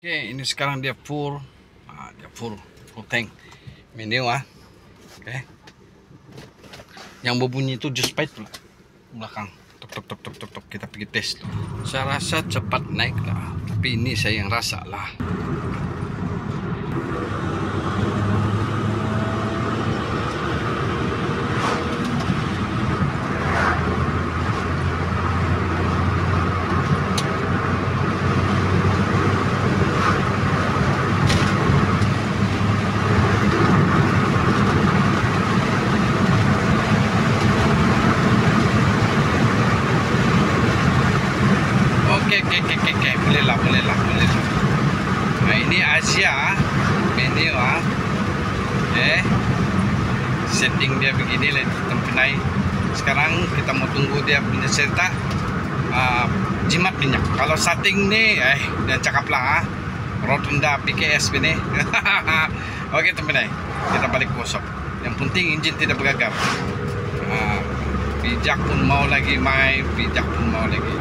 Oke, ini sekarang dia full, full tank menu Oke, yang berbunyi itu just pipe belakang, tok, kita pergi tes tuh. Saya rasa cepat naik lah, tapi ini saya yang rasa lah. Oke, boleh lah. Nah, ini Asia menu setting dia begini lah, tempenai. Sekarang kita mau tunggu dia punya serta jimat minyak. Kalau setting ni dan cakap lah rotunda PKS ini. Oke, tempenai. Kita balik workshop. Yang penting engine tidak bergagal. Pijak pun mau lagi main, pijak pun mau lagi.